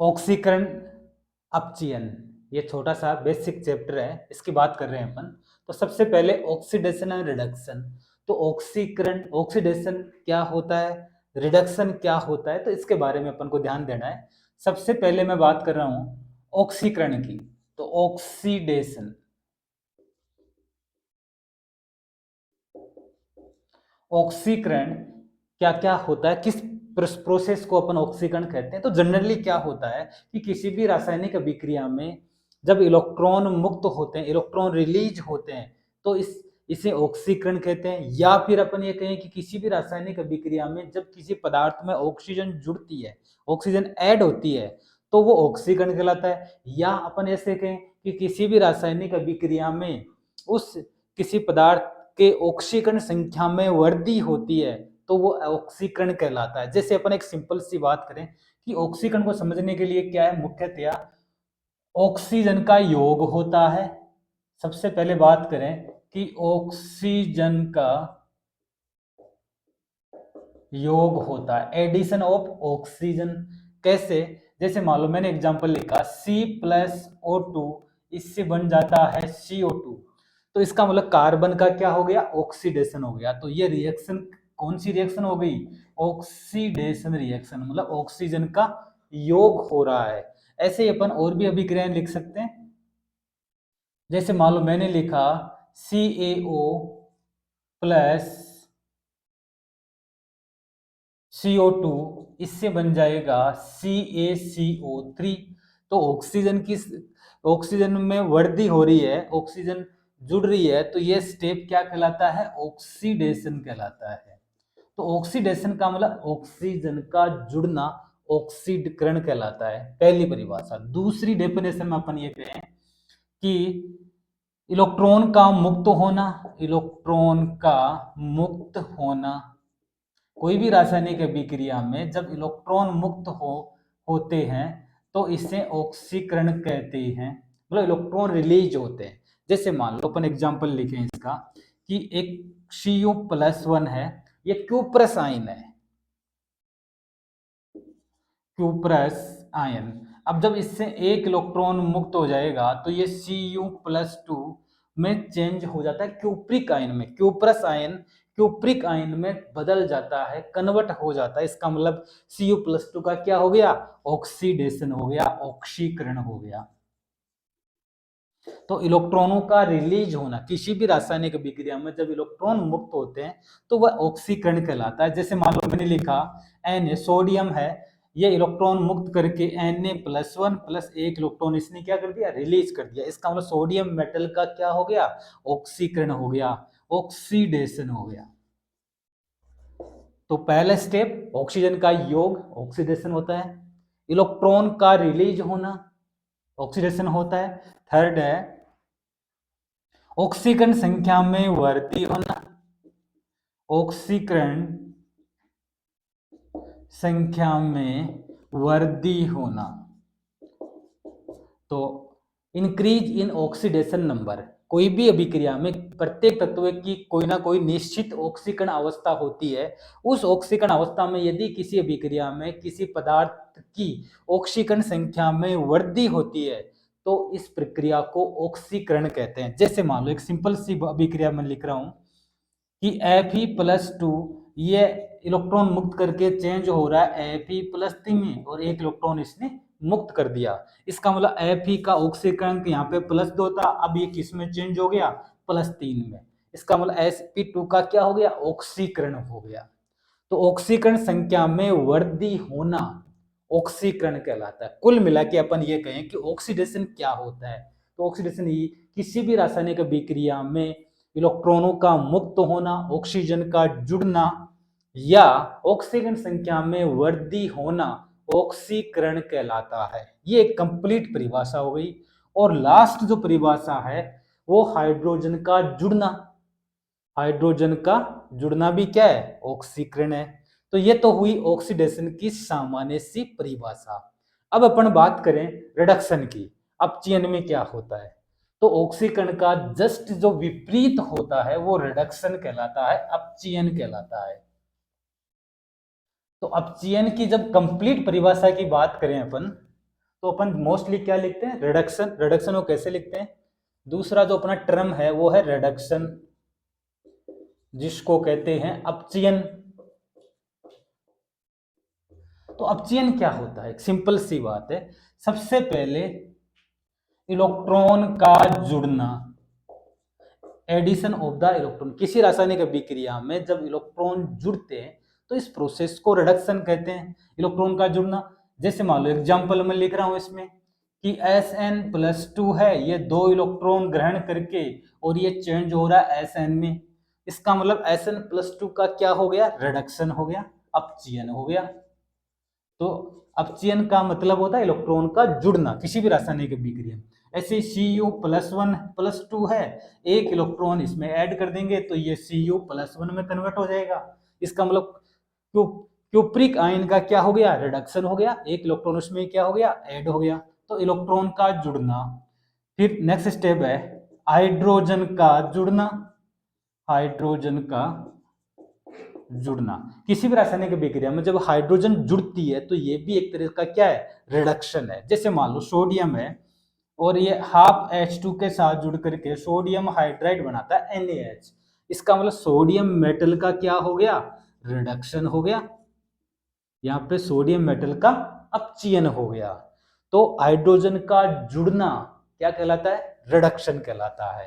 ऑक्सीकरण, अपचयन, ये छोटा सा बेसिक चैप्टर है, इसकी बात कर रहे हैं अपन। तो सबसे पहले ऑक्सीडेशन एंड रिडक्शन। तो ऑक्सीकरण, ऑक्सीडेशन क्या होता है, रिडक्शन क्या होता है, तो इसके बारे में अपन को ध्यान देना है। सबसे पहले मैं बात कर रहा हूं ऑक्सीकरण की। तो ऑक्सीडेशन, ऑक्सीकरण क्या क्या होता है, किस प्रोसेस को अपन ऑक्सीकरण कहते हैं। तो जनरली क्या होता है कि किसी भी रासायनिक अभिक्रिया में जब इलेक्ट्रॉन मुक्त होते हैं, इलेक्ट्रॉन रिलीज होते हैं, तो इसे ऑक्सीकरण कहते हैं। या फिर अपन ये कहें कि किसी भी रासायनिक अभिक्रिया में जब किसी पदार्थ में ऑक्सीजन जुड़ती है, ऑक्सीजन ऐड होती है, तो वो ऑक्सीकरण कहलाता है। या अपन ऐसे कहें कि किसी भी रासायनिक अभिक्रिया में उस किसी पदार्थ के ऑक्सीकरण संख्या में वृद्धि होती है, तो वो ऑक्सीकरण कहलाता है। जैसे अपन एक सिंपल सी बात करें कि ऑक्सीकरण को समझने के लिए क्या है, मुख्यतया ऑक्सीजन का योग होता है। सबसे पहले बात करें कि ऑक्सीजन का योग होता है, एडिशन ऑफ ऑक्सीजन। कैसे, जैसे मान लो मैंने एग्जांपल लिखा C+O2, इससे बन जाता है CO2। तो इसका मतलब कार्बन का क्या हो गया, ऑक्सीडेशन हो गया। तो ये रिएक्शन कौन सी रिएक्शन हो गई, ऑक्सीडेशन रिएक्शन, मतलब ऑक्सीजन का योग हो रहा है। ऐसे ही अपन और भी अभिक्रियाएं लिख सकते हैं। जैसे मान लो मैंने लिखा CaO प्लस CO2, इससे बन जाएगा CaCO3। तो ऑक्सीजन में वृद्धि हो रही है, ऑक्सीजन जुड़ रही है, तो ये स्टेप क्या कहलाता है, ऑक्सीडेशन कहलाता है। तो ऑक्सीडेशन का मतलब ऑक्सीजन का जुड़ना, ऑक्सीकरण कहलाता है, पहली परिभाषा। दूसरी डेफिनेशन में अपन ये कहें कि इलेक्ट्रॉन का मुक्त होना, इलेक्ट्रॉन का मुक्त होना, कोई भी रासायनिक अभिक्रिया में जब इलेक्ट्रॉन मुक्त होते हैं तो इसे ऑक्सीकरण कहते हैं, मतलब इलेक्ट्रॉन रिलीज होते हैं। जैसे मान लो अपन एग्जांपल लिखें इसका कि एक Cu+1 है, ये क्यूप्रस आयन है, क्यूप्रस आयन। अब जब इससे एक इलेक्ट्रॉन मुक्त हो जाएगा तो ये Cu+2 में चेंज हो जाता है क्यूप्रिक आयन में, क्यूप्रस आयन क्यूप्रिक आयन में बदल जाता है, कन्वर्ट हो जाता है। इसका मतलब Cu+2 का क्या हो गया, ऑक्सीडेशन हो गया, ऑक्सीकरण हो गया। तो इलेक्ट्रॉनों का रिलीज होना किसी भी रासायनिक अभिक्रिया में जब इलेक्ट्रॉन मुक्त होते हैं तो वह ऑक्सीकरण कहलाता है। जैसे मान लो मैंने लिखा Na, सोडियम है, ये इलेक्ट्रॉन मुक्त करके Na+1 प्लस एक इलेक्ट्रॉन इसने क्या कर दिया, रिलीज कर दिया। इसका मतलब सोडियम मेटल का क्या हो गया, ऑक्सीकरण हो गया, ऑक्सीडेशन हो गया। तो पहला स्टेप ऑक्सीजन का योग, ऑक्सीडेशन होता है। इलेक्ट्रॉन का रिलीज होना, ऑक्सीडेशन होता है। थर्ड है ऑक्सीकरण संख्या में वृद्धि होना, ऑक्सीकरण संख्या में वृद्धि होना। तो इंक्रीज इन ऑक्सीडेशन नंबर, कोई भी अभिक्रिया में प्रत्येक तत्व की कोई ना कोई निश्चित ऑक्सीकरण अवस्था होती है। उस ऑक्सीकरण अवस्था में यदि किसी अभिक्रिया में किसी पदार्थ की ऑक्सीकरण संख्या में वृद्धि होती है तो इस प्रक्रिया को ऑक्सीकरण कहते हैं। जैसे मान लो एक सिंपल सी अभिक्रिया में लिख रहा हूं कि Fe+2 ये इलेक्ट्रॉन मुक्त करके चेंज हो रहा है Fe+3 में, और एक इलेक्ट्रॉन इसने मुक्त कर दिया। इसका मतलब Fe का ऑक्सीकरण यहाँ पे +2 था, अब ये किस में चेंज हो गया, +3 में। इसका मतलब Sp2 का क्या हो गया, ऑक्सीकरण हो गया। तो ऑक्सीकरण संख्या में वृद्धि होना ऑक्सीकरण कहलाता है। कुल मिला के अपन ये कहें कि ऑक्सीडेशन क्या होता है, तो ऑक्सीडेशन ही किसी भी रासायनिक अभिक्रिया में इलेक्ट्रॉनों का मुक्त होना, ऑक्सीजन का जुड़ना या ऑक्सीजन संख्या में वृद्धि होना ऑक्सीकरण कहलाता है। ये एक कंप्लीट परिभाषा हो गई। और लास्ट जो परिभाषा है वो हाइड्रोजन का जुड़ना, हाइड्रोजन का जुड़ना भी क्या है, ऑक्सीकरण है। तो ये तो हुई ऑक्सीडेशन की सामान्य सी परिभाषा। अब अपन बात करें रिडक्शन की, अपचयन में क्या होता है। तो ऑक्सीकरण का जस्ट जो विपरीत होता है वो रिडक्शन कहलाता है, अपचयन कहलाता है। तो अपचयन की जब कंप्लीट परिभाषा की बात करें अपन, तो अपन मोस्टली क्या लिखते हैं, रिडक्शन। रिडक्शन को कैसे लिखते हैं, दूसरा जो अपना टर्म है वो है रिडक्शन, जिसको कहते हैं अपचयन। तो अपचयन क्या होता है, एक सिंपल सी बात है, सबसे पहले इलेक्ट्रॉन का जुड़ना, एडिशन ऑफ द इलेक्ट्रॉन। किसी रासायनिक अभिक्रिया में जब इलेक्ट्रॉन जुड़ते हैं तो इस प्रोसेस को रिडक्शन कहते हैं, इलेक्ट्रॉन का जुड़ना। जैसे मान लो एग्जांपल में लिख रहा हूं इसमें कि Sn+2 है, ये 2 इलेक्ट्रॉन ग्रहण करके और ये चेंज हो रहा है Sn में, इसका मतलब Sn+2 का क्या हो गया, रिडक्शन हो गया, अपचयन हो गया। तो अपचयन का मतलब होता है इलेक्ट्रॉन का जुड़ना किसी भी रासायनिक अभिक्रिया में। ऐसे Cu+1+2 है, एक इलेक्ट्रॉन इसमें ऐड कर देंगे तो ये Cu+1 में कन्वर्ट हो जाएगा, इसका मतलब क्यूप्रिक आयन का क्या हो गया, रिडक्शन हो गया, एक इलेक्ट्रॉन उसमें क्या हो गया, ऐड हो गया। तो इलेक्ट्रॉन का जुड़ना। फिर नेक्स्ट स्टेप है हाइड्रोजन का जुड़ना, हाइड्रोजन का जुड़ना। किसी भी रासायनिक अभिक्रिया में जब हाइड्रोजन जुड़ती है तो ये भी एक तरह का क्या है, रिडक्शन है। जैसे मान लो सोडियम है और ये हाफ H2 के साथ जुड़ करके सोडियम हाइड्राइड बनाता है NaH, इसका मतलब सोडियम मेटल का क्या हो गया, रिडक्शन हो गया, यहाँ पे सोडियम मेटल का अपचयन हो गया। तो हाइड्रोजन का जुड़ना क्या कहलाता है, रिडक्शन कहलाता है।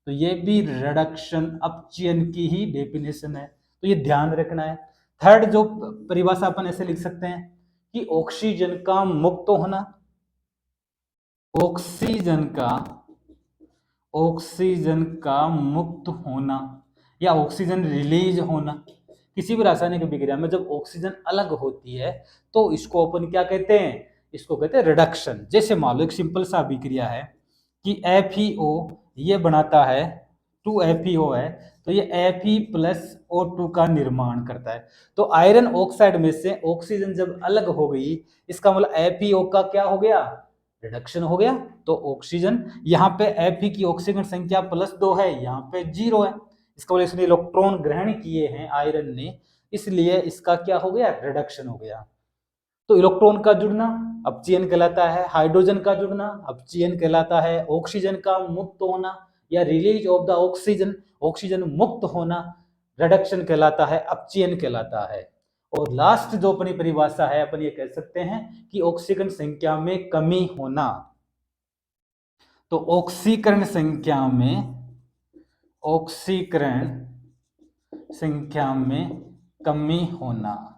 तो ये भी रिडक्शन अपचयन की ही डेफिनेशन है, तो ये ध्यान रखना है। थर्ड जो परिभाषा अपन ऐसे लिख सकते हैं कि ऑक्सीजन का मुक्त होना, ऑक्सीजन का मुक्त होना या ऑक्सीजन रिलीज होना। किसी भी रासायनिक अभिक्रिया में जब ऑक्सीजन अलग होती है तो इसको अपन क्या कहते हैं, इसको कहते हैं रिडक्शन। जैसे मान लो एक सिंपल सा अभिक्रिया है कि FeO ये बनाता है 2FeO है, तो ये Fe+O2 का निर्माण करता है। तो आयरन ऑक्साइड में से ऑक्सीजन जब अलग हो गई, इसका मतलब FeO का क्या हो गया, रिडक्शन हो गया। तो ऑक्सीजन यहाँ पे Fe की ऑक्सीजन संख्या +2 है, यहाँ पे 0 है, इसका मतलब इसने इलेक्ट्रॉन ग्रहण किए हैं आयरन ने, इसलिए इसका क्या हो गया, रिडक्शन हो गया। तो इलेक्ट्रॉन का जुड़ना अपचयन कहलाता है, हाइड्रोजन का जुड़ना अपचयन कहलाता है, ऑक्सीजन का मुक्त होना या release of the oxygen, oxygen मुक्त होना रिडक्शन कहलाता है, अपचयन कहलाता है। और लास्ट जो अपनी परिभाषा है अपन ये कह सकते हैं कि ऑक्सीकरण संख्या में कमी होना। तो ऑक्सीकरण संख्या में कमी होना,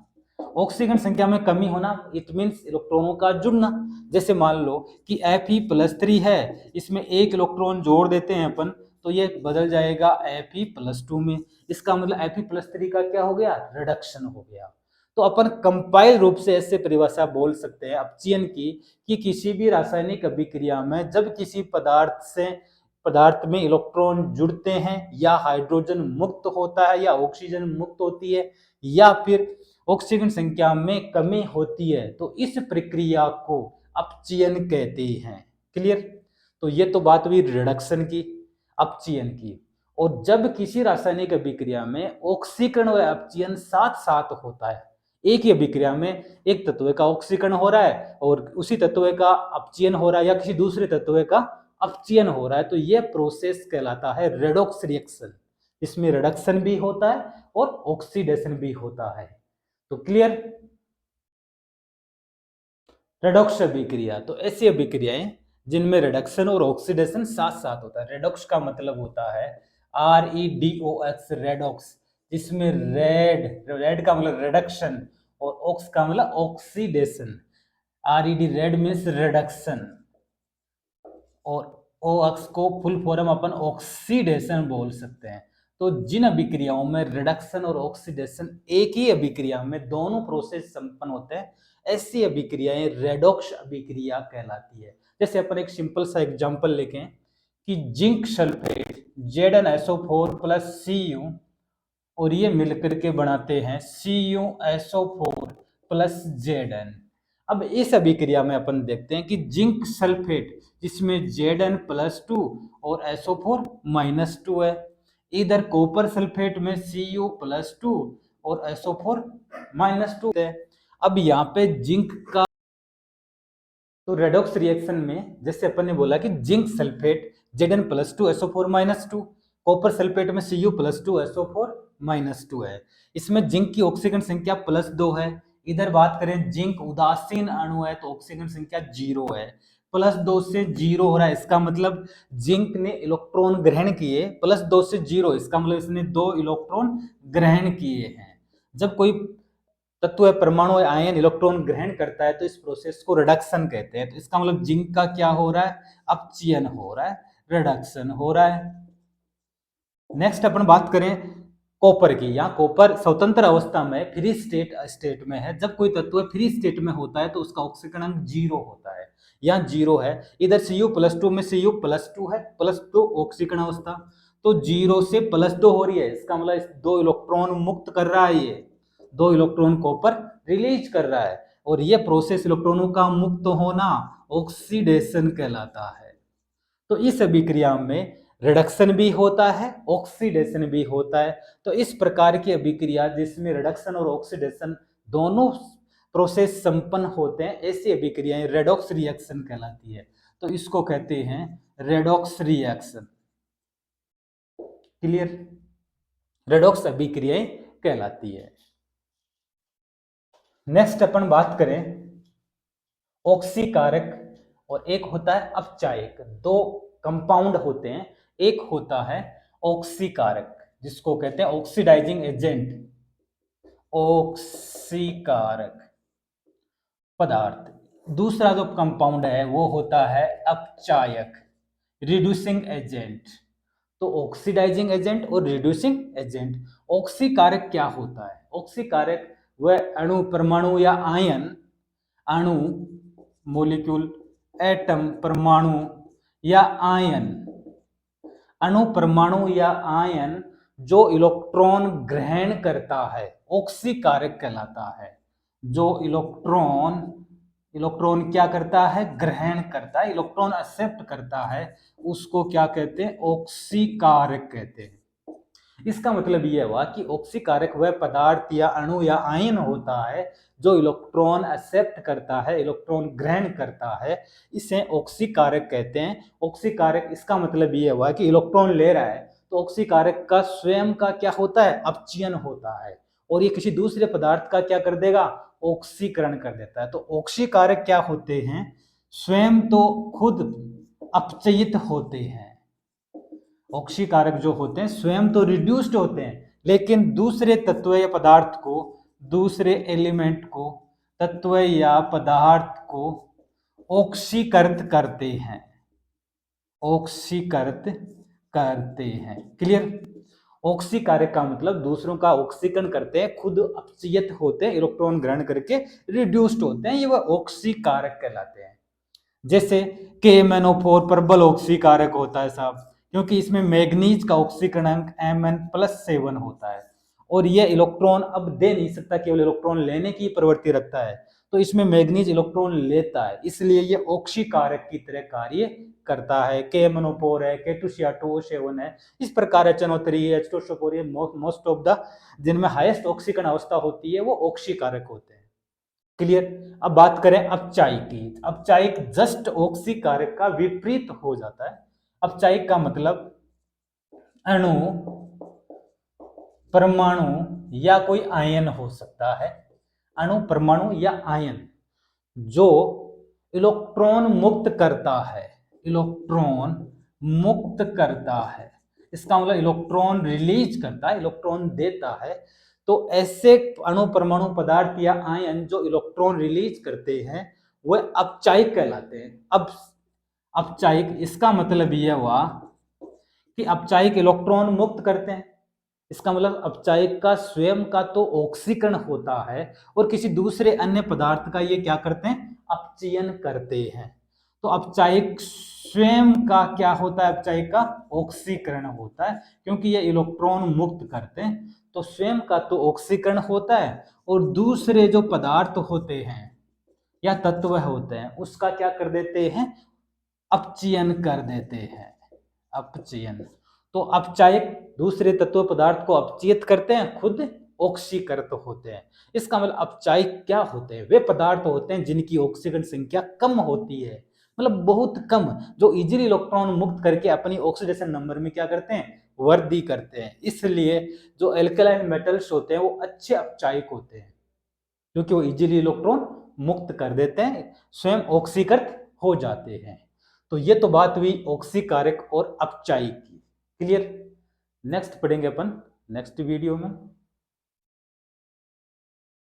ऑक्सीजन संख्या में कमी होना इट मीन्स इलेक्ट्रॉनों का जुड़ना। जैसे मान लो कि Fe+3 है, इसमें एक इलेक्ट्रॉन जोड़ देते हैं अपन तो ये बदल जाएगा Fe+2 में, इसका मतलब Fe+3 का क्या हो गया, रिडक्शन हो गया। तो अपन कंपाइल रूप से ऐसे परिभाषा बोल सकते हैं अपचयन की कि किसी भी रासायनिक अभिक्रिया में जब किसी पदार्थ में इलेक्ट्रॉन जुड़ते हैं या हाइड्रोजन मुक्त होता है या ऑक्सीजन मुक्त होती है या फिर ऑक्सीजन संख्या में कमी होती है तो इस प्रक्रिया को अपचयन कहते हैं। क्लियर। तो ये तो बात हुई रिडक्शन की, अपचयन की। और जब किसी रासायनिक अभिक्रिया में ऑक्सीकरण व अपचयन साथ साथ होता है, एक ही अभिक्रिया में एक तत्व का ऑक्सीकरण हो रहा है और उसी तत्व का अपचयन हो रहा है या किसी दूसरे तत्व का अपचयन हो रहा है, तो यह प्रोसेस कहलाता है रेडॉक्स रिएक्शन। इसमें रिडक्शन भी होता है और ऑक्सीडेशन भी होता है। तो क्लियर। रेडॉक्स अभिक्रिया, तो ऐसी अभिक्रियाएं जिनमें रिडक्शन और ऑक्सीडेशन साथ साथ होता है। रेडॉक्स का मतलब होता है REDOX, रेडॉक्स, जिसमें रेड का मतलब रिडक्शन और ऑक्स का मतलब oxidation. RED red means reduction और OX को फुल फॉर्म अपन ऑक्सीडेशन बोल सकते हैं। तो जिन अभिक्रियाओं में रिडक्शन और ऑक्सीडेशन एक ही अभिक्रिया में दोनों प्रोसेस संपन्न होते हैं, ऐसी अभिक्रियाएं रेडॉक्स अभिक्रिया कहलाती है। जैसे अपन एक सिंपल सा एग्जांपल लेके कि जिंक सल्फेट ZnSO4 + Cu और ये मिलकर के बनाते हैं CuSO4 + Zn। अब इस अभिक्रिया में अपन देखते हैं कि जिंक सल्फेट जिसमें Zn+2 और SO4-2 है, इधर कॉपर सल्फेट में Cu+2 और SO4-2 है। अब यहाँ पे जिंक का तो रेडॉक्स रिएक्शन में जैसे अपन ने बोला कि zinc sulphate Zn+2SO4-2, copper sulphate में Cu+2SO4-2 है। इसमें जिंक की ऑक्सीजन संख्या +2 है। इधर बात करें जिंक उदासीन अणु है तो ऑक्सीजन संख्या 0 है। +2 से 0 हो रहा है, इसका मतलब जिंक ने इलेक्ट्रॉन ग्रहण किए। +2 से 0 इसका मतलब इसने 2 इलेक्ट्रॉन ग्रहण किए हैं। जब कोई तत्व परमाणु आयन इलेक्ट्रॉन ग्रहण करता है तो इस प्रोसेस को रिडक्शन कहते हैं। तो इसका मतलब जिंक का क्या हो रहा है, अपचयन हो रहा है, रिडक्शन हो रहा है। नेक्स्ट अपन बात करें कॉपर की। यहाँ कॉपर स्वतंत्र अवस्था में फ्री स्टेट में है। जब कोई तत्व फ्री स्टेट में होता है तो उसका ऑक्सीकरण 0 होता है, यहाँ 0 है। इधर Cu+2 में Cu+2 है, +2 ऑक्सीकरण अवस्था, तो 0 से +2 हो रही है। इसका मतलब 2 इलेक्ट्रॉन मुक्त कर रहा है, ये 2 इलेक्ट्रॉन कॉपर रिलीज कर रहा है। और ये प्रोसेस इलेक्ट्रॉनों का मुक्त होना ऑक्सीडेशन कहलाता है। तो इस अभिक्रिया में रिडक्शन भी होता है, ऑक्सीडेशन भी होता है। तो इस प्रकार की अभिक्रिया जिसमें रिडक्शन और ऑक्सीडेशन दोनों प्रोसेस संपन्न होते हैं, ऐसी अभिक्रियाएं रेडॉक्स रिएक्शन कहलाती है। तो इसको कहते हैं रेडॉक्स रिएक्शन। क्लियर? रेडॉक्स अभिक्रियाएं कहलाती है। नेक्स्ट अपन बात करें ऑक्सीकारक और एक होता है अपचायक। दो कंपाउंड होते हैं, एक होता है ऑक्सीकारक जिसको कहते हैं ऑक्सीडाइजिंग एजेंट, ऑक्सीकारक पदार्थ। दूसरा जो कंपाउंड है वो होता है अपचायक, रिड्यूसिंग एजेंट। तो ऑक्सीडाइजिंग एजेंट और रिड्यूसिंग एजेंट। ऑक्सीकारक क्या होता है? ऑक्सीकारक वह अणु, परमाणु या आयन, अणु मोलिक्यूल, एटम परमाणु या आयन, अणु परमाणु या आयन जो इलेक्ट्रॉन ग्रहण करता है, ऑक्सीकारक कहलाता है। जो इलेक्ट्रॉन क्या करता है? ग्रहण करता है, इलेक्ट्रॉन एक्सेप्ट करता है, उसको क्या कहते हैं? ऑक्सीकारक कहते हैं। इसका मतलब यह हुआ कि ऑक्सीकारक वह पदार्थ या अणु या आयन होता है जो इलेक्ट्रॉन एक्सेप्ट करता है, इलेक्ट्रॉन ग्रहण करता है, इसे ऑक्सीकारक कहते हैं। ऑक्सीकारक इसका मतलब यह हुआ कि इलेक्ट्रॉन ले रहा है तो ऑक्सीकारक का स्वयं का क्या होता है? अपचयन होता है, और ये किसी दूसरे पदार्थ का क्या कर देगा? ऑक्सीकरण कर देता है। तो ऑक्सीकारक क्या होते हैं? स्वयं तो खुद अपचयित होते हैं। ऑक्सीकारक जो होते हैं स्वयं तो रिड्यूस्ड होते हैं, लेकिन दूसरे तत्व या पदार्थ को, दूसरे एलिमेंट को, तत्व या पदार्थ को ऑक्सीकृत करते हैं, ऑक्सीकृत करते हैं। क्लियर? ऑक्सीकारक का मतलब दूसरों का ऑक्सीकरण करते हैं, खुद अपचयित होते हैं, इलेक्ट्रॉन ग्रहण करके रिड्यूस्ड होते हैं, ये वह ऑक्सीकारक कहलाते हैं। जैसे KMnO4 प्रबल ऑक्सीकारक होता है साहब, क्योंकि इसमें मैग्नीज का ऑक्सीकरणांक Mn+7 होता है, और यह इलेक्ट्रॉन अब दे नहीं सकता, केवल इलेक्ट्रॉन लेने की प्रवृत्ति रखता है, तो इसमें मैग्नीज इलेक्ट्रॉन लेता है, इसलिए यह ऑक्सीकारक की तरह कार्य करता है। KMnO4 है, K2Cr2O7 है, इस प्रकार HNO3 है, H2SO4 है, मोस्ट ऑफ द जिनमें हाईएस्ट ऑक्सीकरण अवस्था होती है वो ऑक्सीकारक होते हैं। क्लियर? अब बात करें अपचायक की। अपचायक जस्ट ऑक्सीकारक का विपरीत हो जाता है। अपचायक का मतलब अणु, परमाणु या कोई आयन हो सकता है, अणु, परमाणु या आयन जो इलेक्ट्रॉन मुक्त करता है, इलेक्ट्रॉन मुक्त करता है, इसका मतलब इलेक्ट्रॉन रिलीज करता है, इलेक्ट्रॉन देता है। तो ऐसे अणु, परमाणु, पदार्थ या आयन जो इलेक्ट्रॉन रिलीज करते हैं वह अपचायक कहलाते हैं। अब अपचायक इसका मतलब यह हुआ कि अपचायक इलेक्ट्रॉन मुक्त करते हैं, इसका मतलब अपचायक का स्वयं का तो ऑक्सीकरण होता है और किसी दूसरे अन्य पदार्थ का ये क्या करते हैं? अपचयन करते हैं। तो अपचायक स्वयं का क्या होता है? अपचायक का ऑक्सीकरण होता है, क्योंकि ये इलेक्ट्रॉन मुक्त करते हैं, तो स्वयं का तो ऑक्सीकरण होता है और दूसरे जो पदार्थ होते हैं या तत्व होते हैं उसका क्या कर देते हैं? अपचयन कर देते हैं, अपचयन। तो अपचायक दूसरे तत्व पदार्थ को अपचयित करते हैं, खुद ऑक्सीकृत होते हैं। इसका मतलब अपचायिक क्या होते हैं? वे पदार्थ होते हैं जिनकी ऑक्सीकरण संख्या कम होती है, मतलब बहुत कम, जो इजीली इलेक्ट्रॉन मुक्त करके अपनी ऑक्सीडेशन नंबर में क्या करते हैं? वृद्धि करते हैं। इसलिए जो एल्कलाइन मेटल्स होते हैं वो अच्छे अपचायिक होते हैं, क्योंकि वो इजीली इलेक्ट्रॉन मुक्त कर देते हैं, स्वयं ऑक्सीकृत हो जाते हैं। तो ये तो बात हुई ऑक्सीकारक और अपचायिक की। क्लियर? नेक्स्ट पढ़ेंगे अपन नेक्स्ट वीडियो में।